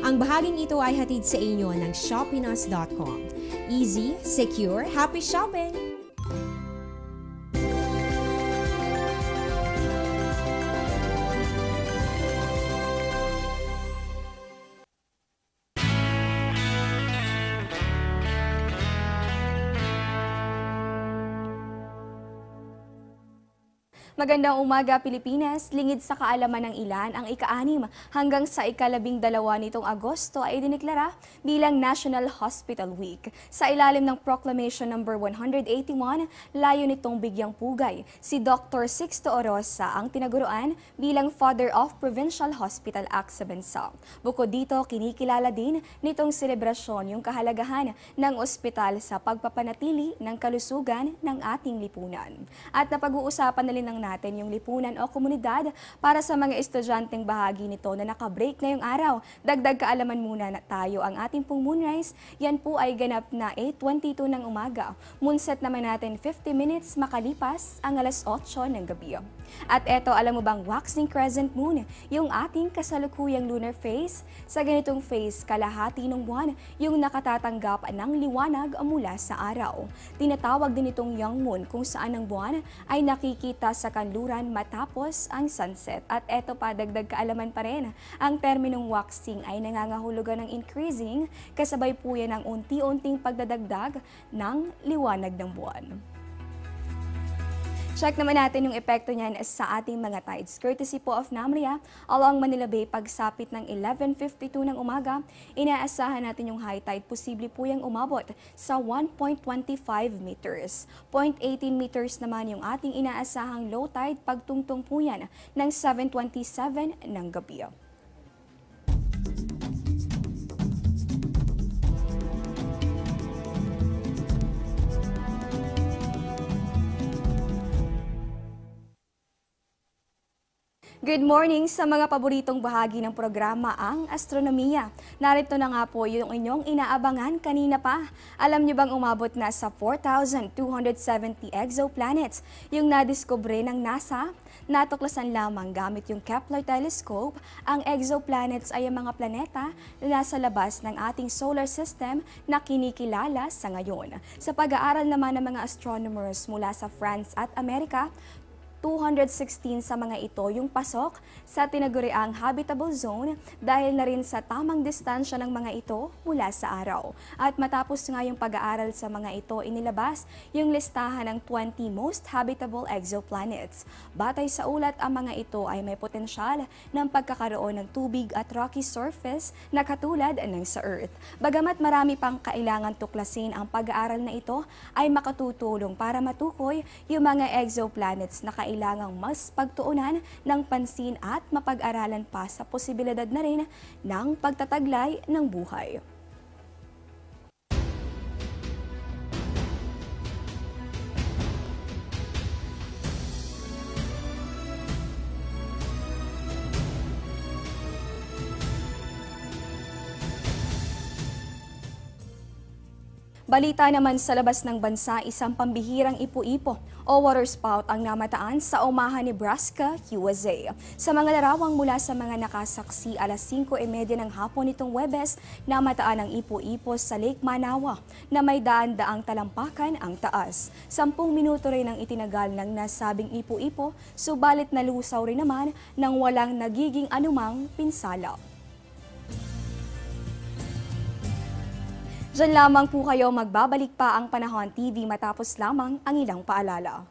Ang bahaging ito ay hatid sa inyo ng Shopinas.com. Easy, secure, happy shopping! Magandang umaga, Pilipinas. Lingid sa kaalaman ng ilan, ang ika-6 hanggang sa ika-12 nitong Agosto ay diniklara bilang National Hospital Week. Sa ilalim ng Proclamation No. 181, layo nitong bigyang pugay si Dr. Sixto Orosa ang tinaguruan bilang Father of Provincial Hospital Act sa bansa. Bukod dito, kinikilala din nitong selebrasyon yung kahalagahan ng ospital sa pagpapanatili ng kalusugan ng ating lipunan. At napag-uusapan na rin ng natin yung lipunan o komunidad para sa mga estudyanteng bahagi nito na nakabreak ngayong araw. Dagdag kaalaman muna na tayo ang ating pong moonrise. Yan po ay ganap na 8:22 ng umaga. Moonset naman natin 50 minutes makalipas ang alas 8 ng gabi. At eto, alam mo bang waxing crescent moon, yung ating kasalukuyang lunar phase? Sa ganitong phase, kalahati ng buwan yung nakatatanggap ng liwanag mula sa araw. Tinatawag din itong young moon kung saan ang buwan ay nakikita sa kanluran matapos ang sunset. At eto pa, dagdag kaalaman pa rin, ang terminong waxing ay nangangahulugan ng increasing, kasabay po yan ng unti-unting pagdadagdag ng liwanag ng buwan. Check naman natin yung epekto niyan sa ating mga tides. Courtesy po of NAMRIA, along Manila Bay, pagsapit ng 11:52 ng umaga, inaasahan natin yung high tide. Posible po yung umabot sa 1.25 meters. 0.18 meters naman yung ating inaasahang low tide pagtungtong po yan ng 7:27 ng gabi. Good morning sa mga paboritong bahagi ng programa, ang astronomiya. Narito na nga po yung inyong inaabangan kanina pa. Alam niyo bang umabot na sa 4,270 exoplanets yung nadiskubre ng NASA? Natuklasan lamang gamit yung Kepler telescope, ang exoplanets ay ang mga planeta na nasa labas ng ating solar system na kinikilala sa ngayon. Sa pag-aaral naman ng mga astronomers mula sa France at Amerika, 216 sa mga ito yung pasok sa tinaguriang habitable zone dahil na rin sa tamang distansya ng mga ito mula sa araw. At matapos nga yung pag-aaral sa mga ito, inilabas yung listahan ng 20 most habitable exoplanets. Batay sa ulat, ang mga ito ay may potensyal ng pagkakaroon ng tubig at rocky surface na katulad ng sa Earth. Bagamat marami pang kailangan tuklasin, ang pag-aaral na ito ay makatutulong para matukoy yung mga exoplanets na kailangang mas pagtuunan ng pansin at mapag-aralan pa sa posibilidad na rin ng pagtataglay ng buhay. Balita naman sa labas ng bansa, isang pambihirang ipo-ipo o waterspout ang namataan sa Omaha, Nebraska, USA. Sa mga larawang mula sa mga nakasaksi, alas 5:30 ng hapon nitong Huwebes, namataan ang ipo-ipo sa Lake Manawa na may daan-daang talampakan ang taas. 10 minuto rin ang itinagal ng nasabing ipo-ipo, subalit nalusaw rin naman nang walang nagiging anumang pinsala. Diyan lamang po kayo, magbabalik pa ang Panahon TV matapos lamang ang ilang paalala.